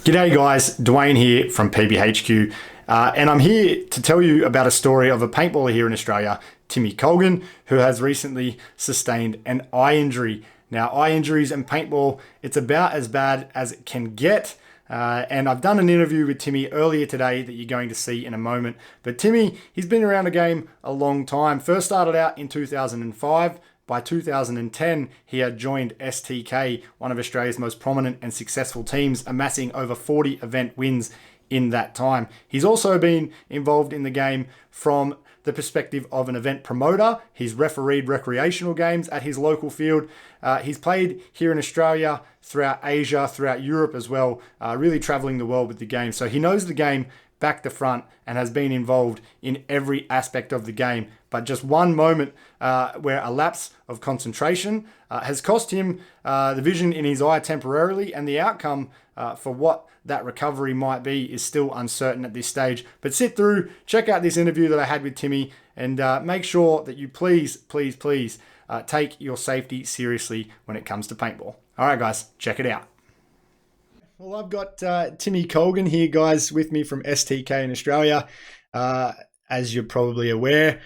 G'day guys, Dwayne here from PBHQ, and I'm here to tell you about a story of a paintballer here in Australia, Timmy Colgan, who has recently sustained an eye injury. Now, eye injuries and paintball, it's about as bad as it can get. And I've done an interview with Timmy earlier today that you're going to see in a moment. But Timmy, he's been around the game a long time. First started out in 2005. By 2010, he had joined STK, one of Australia's most prominent and successful teams, amassing over 40 event wins in that time. He's also been involved in the game from the perspective of an event promoter. He's refereed recreational games at his local field. He's played here in Australia, throughout Asia, throughout Europe as well, really traveling the world with the game. So he knows the game back to front and has been involved in every aspect of the game. But just one moment where a lapse of concentration has cost him the vision in his eye temporarily, and the outcome for what that recovery might be is still uncertain at this stage. But sit through, check out this interview that I had with Timmy, and make sure that you please take your safety seriously when it comes to paintball. All right, guys, check it out. Well, I've got Timmy Colgan here, guys, with me from STK in Australia. As you're probably aware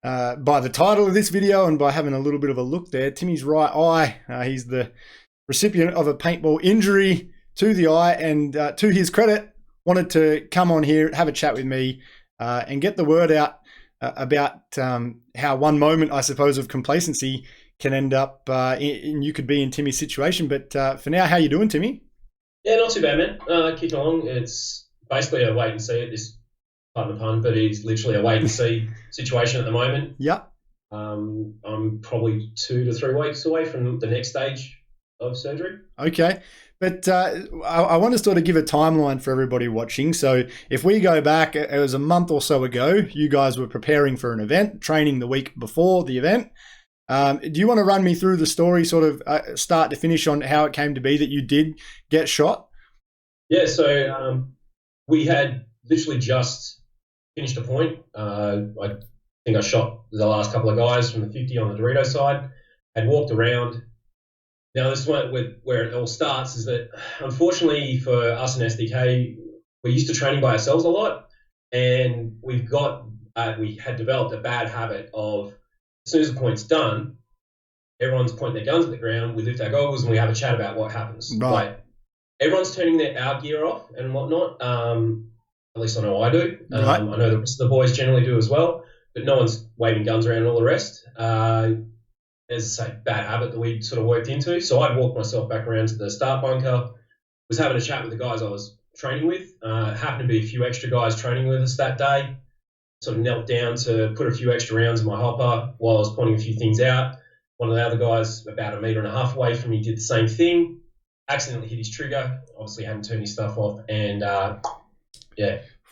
by the title of this video and by having a little bit of a look there, Timmy's right eye, he's the recipient of a paintball injury to the eye, and to his credit, wanted to come on here, have a chat with me, and get the word out about how one moment, I suppose, of complacency can end up in you could be in Timmy's situation. But for now, how you doing, Timmy? Yeah, not too bad, man. Kicking along. It's basically a wait and see at this, pardon the pun, but it's literally a wait and see situation at the moment. Yep. I'm probably 2 to 3 weeks away from the next stage of surgery. Okay. But I want to sort of give a timeline for everybody watching. So if we go back, it was a month or so ago, you guys were preparing for an event, training the week before the event. Do you want to run me through the story, sort of start to finish, on how it came to be that you did get shot? Yeah, so we had literally just finished a point. I think I shot the last couple of guys from the 50 on the Dorito side, had walked around. Now, this one where it all starts is that, unfortunately for us in SDK, we're used to training by ourselves a lot, and we had developed a bad habit of, as soon as the point's done, everyone's pointing their guns at the ground, we lift our goggles and we have a chat about what happens. Right. Like, everyone's turning our gear off and whatnot. At least I know I do. Right. I know the boys generally do as well, but no one's waving guns around and all the rest. As I say, bad habit that we sort of worked into. So I'd walked myself back around to the start bunker, was having a chat with the guys I was training with. Happened to be a few extra guys training with us that day. Sort of knelt down to put a few extra rounds in my hopper while I was pointing a few things out. One of the other guys, about 1.5 meters away from me, did the same thing. Accidentally hit his trigger. Obviously hadn't turned his stuff off, and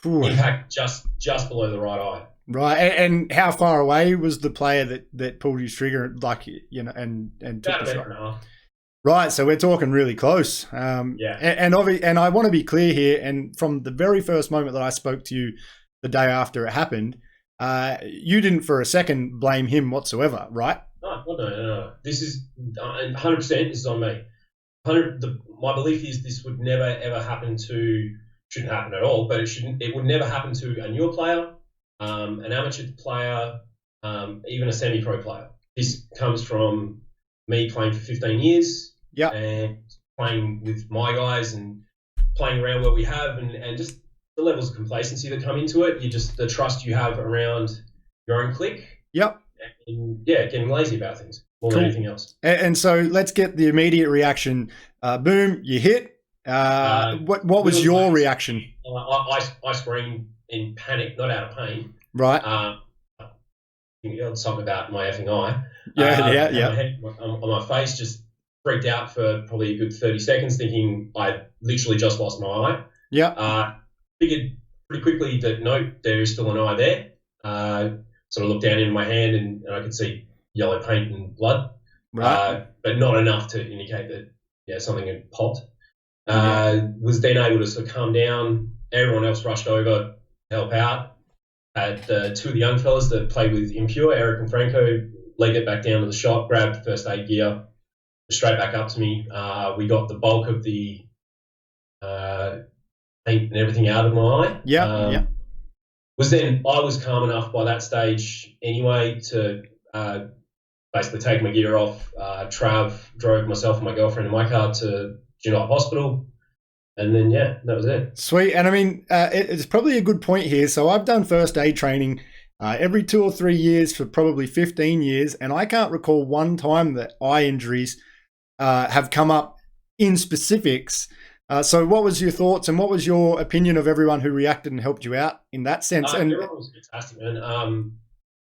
impact just below the right eye. Right. And how far away was the player that pulled his trigger, like, you know, and took About the 1.5 shot? meters. Right, so we're talking really close. Yeah. And I want to be clear here, and from the very first moment that I spoke to you the day after it happened, you didn't for a second blame him whatsoever, right? No. This is 100%. This is on me. My belief is this would never ever happen shouldn't happen at all, but it would never happen to a newer player, an amateur player, even a semi-pro player. This comes from me playing for 15 years, and playing with my guys and playing around what we have, and just the levels of complacency that come into it. The trust you have around your own clique. Yep. And getting lazy about things more than anything else. And so let's get the immediate reaction. Boom, you hit. What was your reaction? I screamed in panic, not out of pain. Right. Let's talk about my effing eye. Yeah. My head, on my face, just freaked out for probably a good 30 seconds, thinking I literally just lost my eye. Yeah. Figured pretty quickly that no, there is still an eye there. Sort of looked down into my hand and I could see yellow paint and blood. Right. But not enough to indicate that something had popped. Was then able to sort of calm down. Everyone else rushed over to help out. Had 2 of the young fellas that played with Impure, Eric and Franco, legged it back down to the shop, grabbed first aid gear, straight back up to me. We got the bulk of the paint and everything out of my eye. Yep. Yep. I was calm enough by that stage anyway to basically take my gear off. Drove myself and my girlfriend in my car to Joondalup Hospital, and then that was it. Sweet. And I mean, it's probably a good point here. So I've done first aid training every 2 or 3 years for probably 15 years, and I can't recall one time that eye injuries have come up in specifics. So what was your thoughts and what was your opinion of everyone who reacted and helped you out in that sense? And everyone was fantastic, man.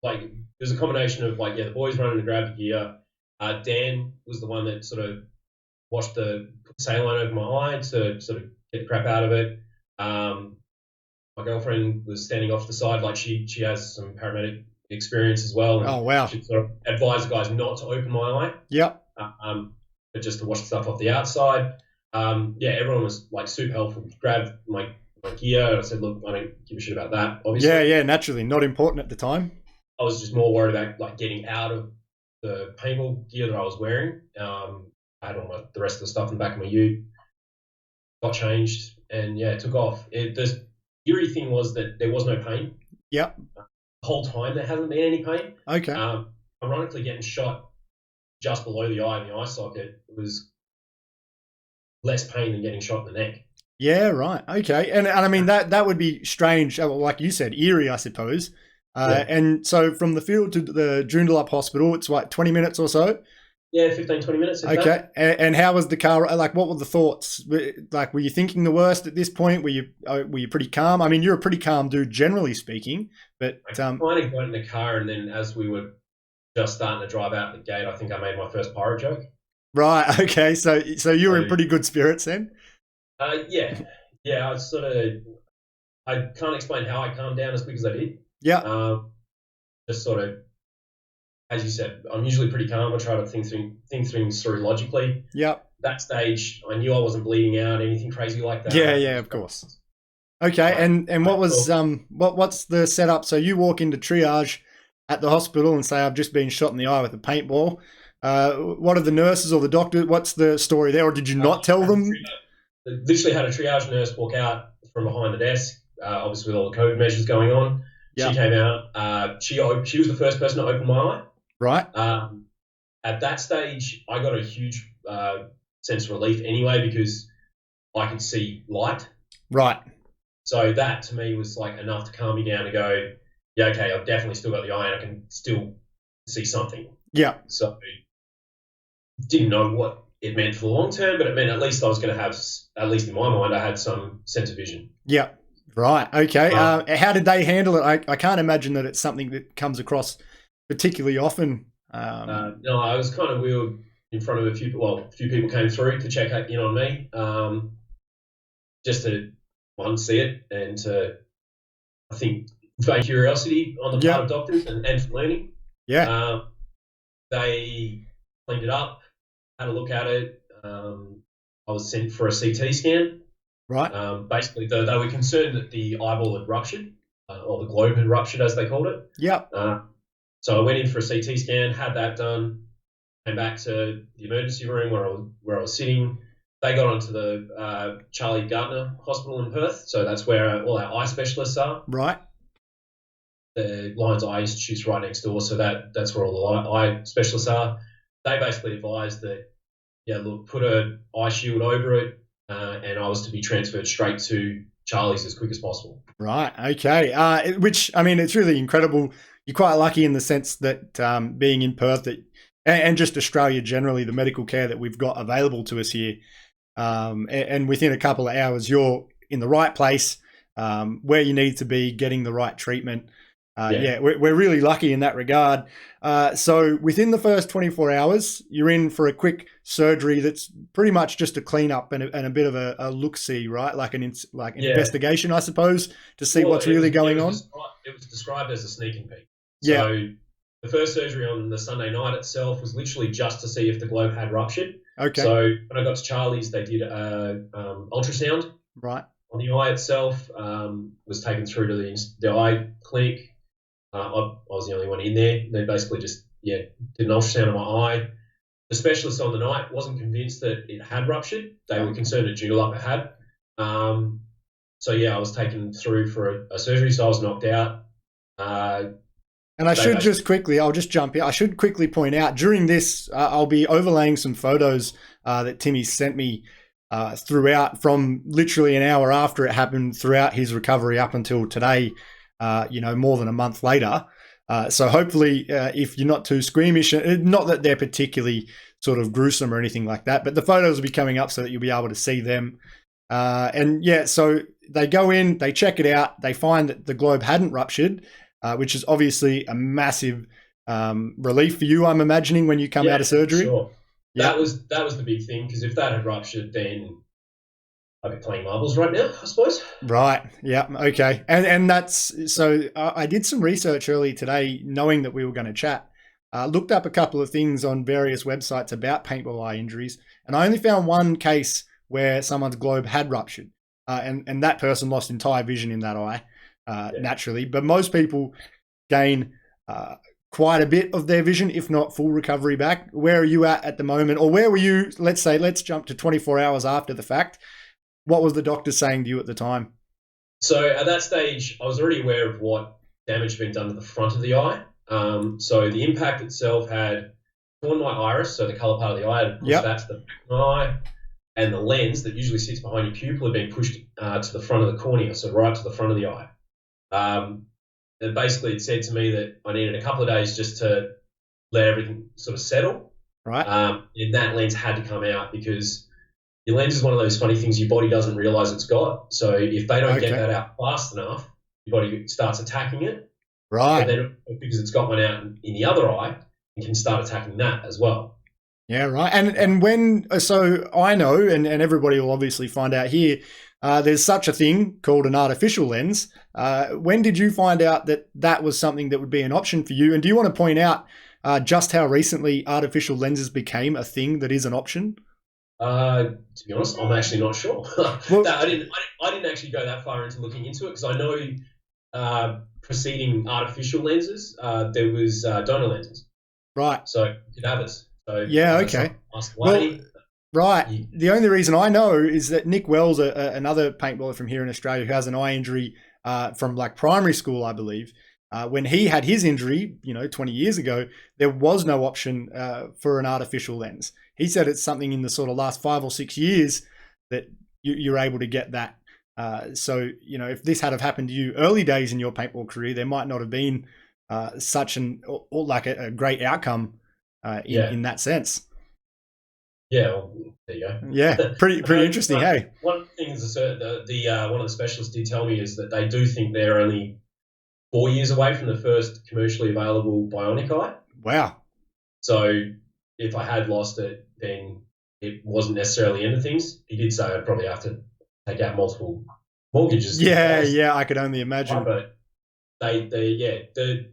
Like there's a combination of the boys running to grab the gear. Dan was the one that sort of put the saline over my eye to sort of get the crap out of it. My girlfriend was standing off the side, like she has some paramedic experience as well. And oh wow! She sort of advised the guys not to open my eye. Yep. But just to wash the stuff off the outside. Everyone was super helpful. Grabbed my gear. And I said, look, I don't give a shit about that. Obviously. Yeah, naturally, not important at the time. I was just more worried about getting out of the paintball gear that I was wearing. I had all the rest of the stuff in the back of my ute. Got changed and it took off. The eerie thing was that there was no pain. Yep. The whole time there hasn't been any pain. Okay. Ironically, getting shot just below the eye in the eye socket was less pain than getting shot in the neck. Yeah, right. Okay. And I mean, that would be strange, like you said, eerie, I suppose. And so from the field to the Joondalup Hospital, it's 20 minutes or so? Yeah, 15, 20 minutes. Okay. And how was the car? What were the thoughts? Were you thinking the worst at this point? Were you pretty calm? I mean, you're a pretty calm dude, generally speaking. But I kind of got in the car, and then as we were just starting to drive out the gate, I think I made my first pirate joke. Right. Okay. So you were in pretty good spirits then? Yeah. I can't explain how I calmed down as quick as I did. Yeah. Just sort of, as you said, I'm usually pretty calm. I try to think things through logically. Yep. That stage, I knew I wasn't bleeding out, anything crazy like that. Yeah, of course. Okay. And what was what's the setup? So you walk into triage at the hospital and say, I've just been shot in the eye with a paintball. What are the nurses or the doctor? What's the story there? Or did you not tell them? Literally had a triage nurse walk out from behind the desk, obviously with all the COVID measures going on. Yep. She came out. She was the first person to open my eye. Right. At that stage, I got a huge sense of relief anyway because I could see light. Right. So that to me was enough to calm me down to go, yeah, okay, I've definitely still got the eye and I can still see something. Yeah. So didn't know what it meant for the long term, but it meant at least I was going to have, at least in my mind, I had some sense of vision. Yeah. Right. Okay. How did they handle it? I can't imagine that it's something that comes across particularly often. No, I was we were in front of a few people came through to check in on me, just to see it and to, I think, vain curiosity on the part of doctors and for learning. Yeah. They cleaned it up, had a look at it. I was sent for a CT scan. Right. Basically, they were concerned that the eyeball had ruptured, or the globe had ruptured, as they called it. Yep. So I went in for a CT scan, had that done, came back to the emergency room where I was sitting. They got onto the Charlie Gardner Hospital in Perth, so that's where all our eye specialists are. Right. The Lions Eye Institute's right next door, so that's where all the eye specialists are. They basically advised that, put an eye shield over it, and I was to be transferred straight to Charlie's as quick as possible. Right. Okay. Which, I mean, it's really incredible. You're quite lucky in the sense that being in Perth and just Australia generally, the medical care that we've got available to us here, and within a couple of hours, you're in the right place where you need to be, getting the right treatment. We're really lucky in that regard. So within the first 24 hours, you're in for a quick surgery that's pretty much just a cleanup and a bit of a look-see, right? Like an investigation, I suppose, to see what's really going on. It was described as a sneaking peek. Yeah. So the first surgery on the Sunday night itself was literally just to see if the globe had ruptured. Okay. So when I got to Charlie's, they did ultrasound. Right. On the eye itself, was taken through to the eye clinic. I was the only one in there. They basically just did an ultrasound of my eye. The specialist on the night wasn't convinced that it had ruptured. They were concerned at Joondalup it had. So yeah, I was taken through for a surgery, so I was knocked out. Uh, And I they should basically, just quickly, I'll just jump in. I should quickly point out during this, I'll be overlaying some photos that Timmy sent me throughout from literally an hour after it happened throughout his recovery up until today, more than a month later. So hopefully, if you're not too squeamish, not that they're particularly sort of gruesome or anything like that, but the photos will be coming up so that you'll be able to see them. And yeah, so they go in, they check it out, they find that the globe hadn't ruptured, which is obviously a massive relief for you, I'm imagining, when you come out yeah, of for surgery. sure. Yeah. That was the big thing, because if that had ruptured, then I'd be playing marbles right now, I suppose. Right. Yeah. Okay. And that's so. I did some research early today, knowing that we were going to chat. Looked up a couple of things on various websites about paintball eye injuries, and I only found one case where someone's globe had ruptured, and that person lost entire vision in that eye, Yeah. naturally. But most people gain quite a bit of their vision, if not full recovery back. Where are you at the moment, or where were you? Let's jump to 24 hours after the fact. What was the doctor saying to you at the time? So at that stage, I was already aware of what damage had been done to the front of the eye. So the impact itself had torn my iris, so the color part of the eye had pushed Yep. that to the back of my eye, and the lens that usually sits behind your pupil had been pushed to the front of the cornea, so right to the front of the eye. And basically, it said to me that I needed a couple of days just to let everything sort of settle, Right. and that lens had to come out, because your lens is one of those funny things your body doesn't realize it's got. So if they don't get Okay. that out fast enough, your body starts attacking it. But Right. then because it's got one out in the other eye, it can start attacking that as well. Yeah. Right. And when so I know, and everybody will obviously find out here. There's such a thing called an artificial lens. When did you find out that that was something that would be an option for you? And do you want to point out just how recently artificial lenses became a thing that is an option? To be honest, I'm actually not sure. Well, I didn't actually go that far into looking into it, because I know preceding artificial lenses, there was donor lenses, right. so cadavers. So Yeah. Okay. someone passed Well, away. right. You, The only reason I know is that Nick Wells, another paintballer from here in Australia, who has an eye injury from like primary school, I believe. When he had his injury, 20 years ago, there was no option for an artificial lens. He said it's something in the sort of last 5 or 6 years that you're able to get that. If this had have happened to you early days in your paintball career, there might not have been such or like a great outcome in yeah, that sense. yeah. Well, there you Yeah, go. pretty interesting. Hey, One of the things one of the specialists did tell me is that they do think they're only 4 years away from the first commercially available bionic eye. wow. So if I had lost it, then it wasn't necessarily the end of things. He did say I'd probably have to take out multiple mortgages to Yeah, replace yeah, I could only the eye, imagine. but the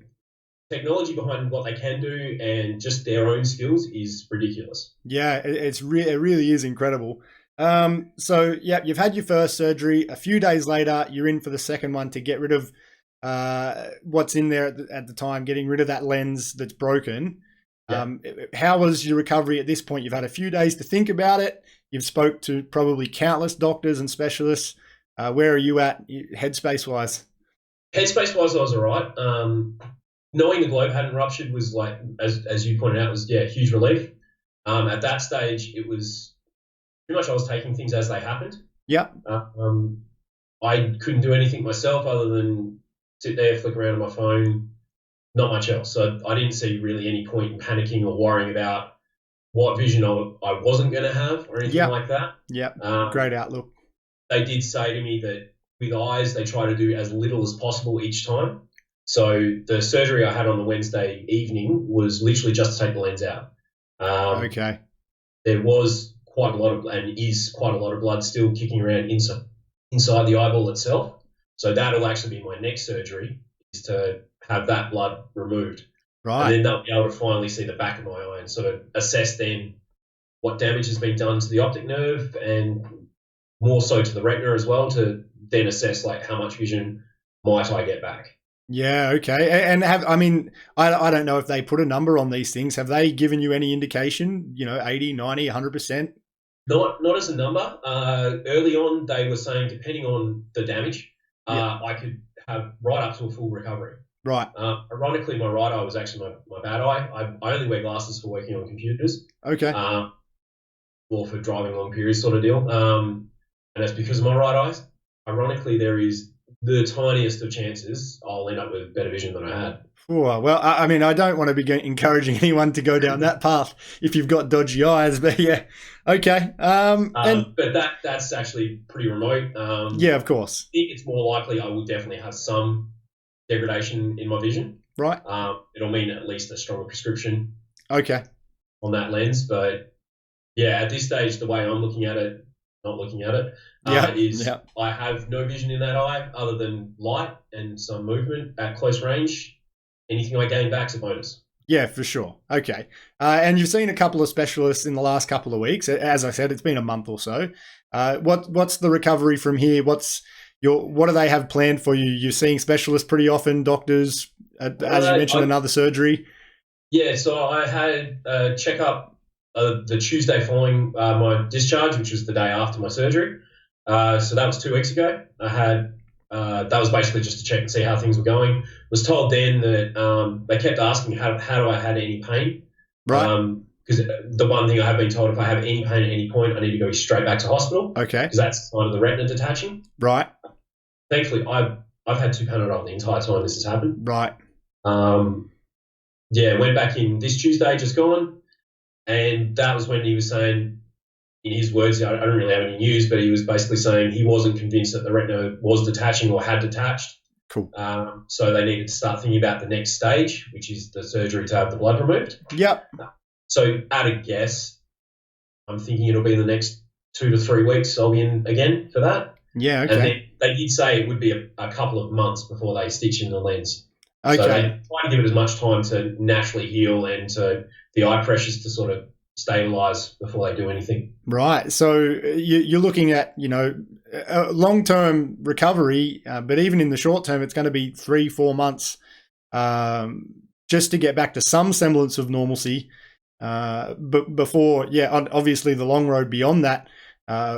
technology behind what they can do and just their own skills is ridiculous. Yeah, it really is incredible. So yeah, you've had your first surgery. A few days later, you're in for the second one to get rid of what's in there at the time, getting rid of that lens that's broken. Yeah. How was your recovery at this point? You've had a few days to think about it. You've spoke to probably countless doctors and specialists. Where are you at headspace wise? Headspace wise, I was all right. Knowing the globe hadn't ruptured was, like, as you pointed out, was huge relief. At that stage, it was pretty much I was taking things as they happened. Yep. I couldn't do anything myself other than sit there, flick around on my phone, not much else. So I didn't see really any point in panicking or worrying about what vision I wasn't going to have or anything Yep. like that. Yep. Great outlook. They did say to me that with eyes, they try to do as little as possible each time. So the surgery I had on the Wednesday evening was literally just to take the lens out. Okay. There was quite a lot of, and is quite a lot of blood still kicking around inside the eyeball itself. So that'll actually be my next surgery, is to have that blood removed. Right. And then they'll be able to finally see the back of my eye and sort of assess then what damage has been done to the optic nerve, and more so to the retina as well, to then assess like how much vision might I get back. Yeah, okay. And I don't know if they put a number on these things. Have they given you any indication, 80, 90, 100%? Not as a number. Early on, they were saying depending on the damage, Yeah. I could have right up to a full recovery. Right. Ironically, my right eye was actually my bad eye. I only wear glasses for working on computers, Okay. or for driving long periods, sort of deal. And that's because of my right eye. Ironically, there is the tiniest of chances I'll end up with better vision than I had. Oh, well, I mean, I don't want to be encouraging anyone to go down that path if you've got dodgy eyes, but yeah, okay. But that's actually pretty remote. Yeah, of course. I think it's more likely I will definitely have some degradation in my vision. Right. It'll mean at least a stronger prescription. Okay. On that lens, but yeah, at this stage, the way I'm looking at it, not looking at it, is I have no vision in that eye other than light and some movement at close range. Anything I gain back's a bonus. Yeah, for sure. Okay. And you've seen a couple of specialists in the last couple of weeks. As I said, it's been a month or so. What's the recovery from here? What do they have planned for you? You're seeing specialists pretty often, doctors, as you mentioned, another surgery. Yeah, so I had a checkup the Tuesday following my discharge, which was the day after my surgery. So that was 2 weeks ago. I had that was basically just to check and see how things were going. Was told then that they kept asking how do I had any pain, right? Because the one thing I have been told, if I have any pain at any point, I need to go straight back to hospital. Okay, because that's the sign of the retina detaching. Right. Thankfully, I've had 2 Panadol the entire time this has happened. Right. Yeah, went back in this Tuesday, just gone, and that was when he was saying, in his words, I don't really have any news, but he was basically saying he wasn't convinced that the retina was detaching or had detached. Cool. So they needed to start thinking about the next stage, which is the surgery to have the blood removed. Yep. So at a guess, I'm thinking it'll be in the next 2 to 3 weeks I'll be in again for that. Yeah, okay. And they did say it would be a couple of months before they stitch in the lens. Okay. So they try to give it as much time to naturally heal and to the eye pressures to sort of stabilize before they do anything. Right. So you're looking at, a long-term recovery, but even in the short term, it's going to be 3-4 months just to get back to some semblance of normalcy. But before, obviously the long road beyond that,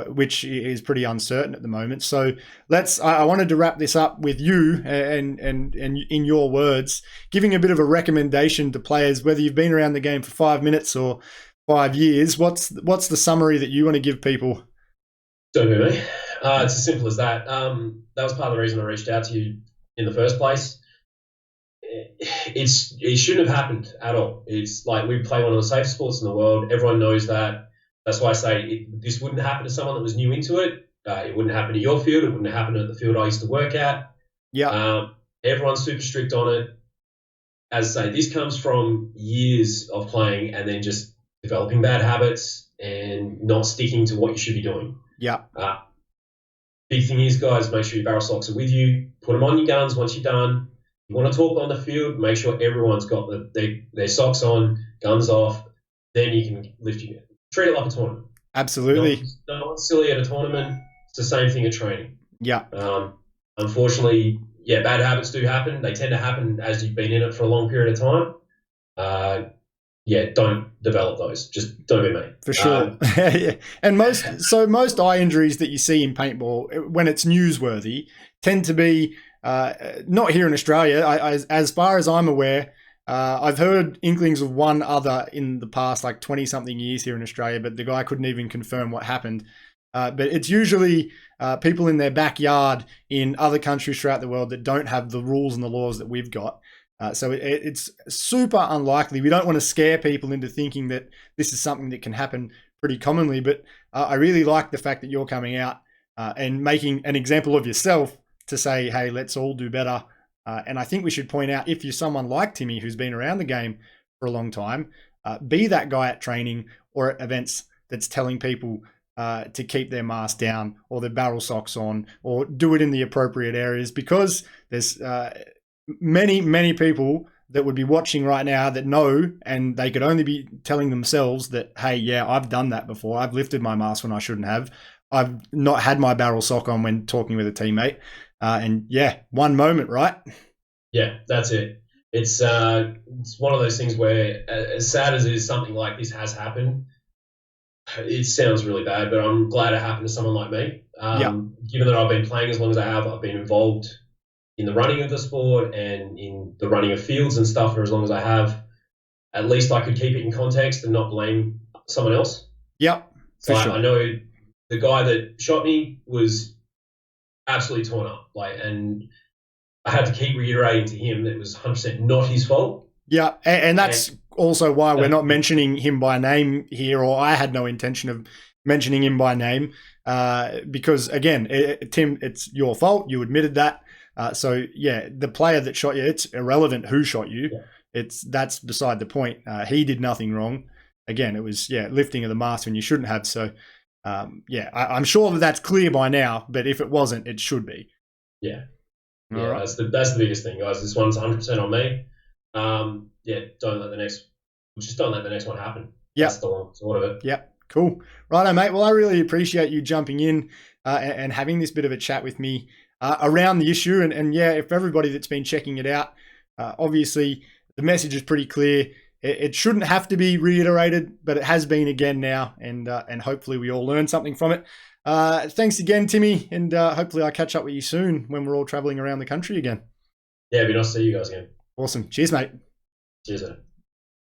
which is pretty uncertain at the moment. So I wanted to wrap this up with you and in your words, giving a bit of a recommendation to players, whether you've been around the game for 5 minutes or 5 years. What's the summary that you want to give people? Don't do me. It's as simple as that. That was part of the reason I reached out to you in the first place. It shouldn't have happened at all. It's like we play one of the safest sports in the world. Everyone knows that. That's why I say this wouldn't happen to someone that was new into it. It wouldn't happen at your field. It wouldn't happen at the field I used to work at. Yeah. Everyone's super strict on it. As I say, this comes from years of playing and then just developing bad habits and not sticking to what you should be doing. Yeah. Big thing is, guys, make sure your barrel socks are with you. Put them on your guns once you're done. If you want to talk on the field, make sure everyone's got their socks on, guns off. Then you can lift your gun. Treat it like a tournament. Absolutely. No one's silly at a tournament. It's the same thing at training. Yeah. Unfortunately, bad habits do happen. They tend to happen as you've been in it for a long period of time. Don't develop those. Just don't be me. For sure. And most eye injuries that you see in paintball, when it's newsworthy, tend to be not here in Australia. As far as I'm aware, I've heard inklings of one other in the past, like 20-something years here in Australia, but the guy couldn't even confirm what happened. But it's usually people in their backyard in other countries throughout the world that don't have the rules and the laws that we've got. So it's super unlikely. We don't want to scare people into thinking that this is something that can happen pretty commonly, but I really like the fact that you're coming out and making an example of yourself to say, hey, let's all do better. And I think we should point out, if you're someone like Timmy who's been around the game for a long time, be that guy at training or at events that's telling people to keep their mask down or their barrel socks on, or do it in the appropriate areas, because there's many people that would be watching right now that know, and they could only be telling themselves that, hey, yeah, I've done that before. I've lifted my mask when I shouldn't have. I've not had my barrel sock on when talking with a teammate. And one moment, right? Yeah, that's it. It's one of those things where, as sad as it is, something like this has happened. it sounds really bad, but I'm glad it happened to someone like me. Yeah. Given that I've been playing as long as I have, I've been involved in the running of the sport and in the running of fields and stuff for as long as I have. At least I could keep it in context and not blame someone else. Yep. For Like sure. I know the guy that shot me was absolutely torn up, and I had to keep reiterating to him that it was 100% not his fault. Yeah, and that's also why we're not Yeah. mentioning him by name here, or I had no intention of mentioning him by name, because again, Tim, it's your fault. You admitted that. So yeah, the player that shot you, it's irrelevant who shot you. Yeah. That's beside the point. He did nothing wrong. Again, it was lifting of the mask when you shouldn't have. So I'm sure that that's clear by now. But if it wasn't, it should be. Yeah. All Yeah, right. that's the biggest thing, guys. This one's 100% on me. Don't let the next one happen. Yeah. That's the long sort of it. Yeah, cool. Righto, mate. Well, I really appreciate you jumping in and having this bit of a chat with me around the issue. And yeah, if everybody that's been checking it out, obviously the message is pretty clear. It shouldn't have to be reiterated, but it has been again now, and hopefully we all learn something from it. Thanks again, Timmy, and hopefully I'll catch up with you soon when we're all traveling around the country again. Yeah, it'd be nice to see you guys again. Awesome. Cheers, mate. Cheers, mate.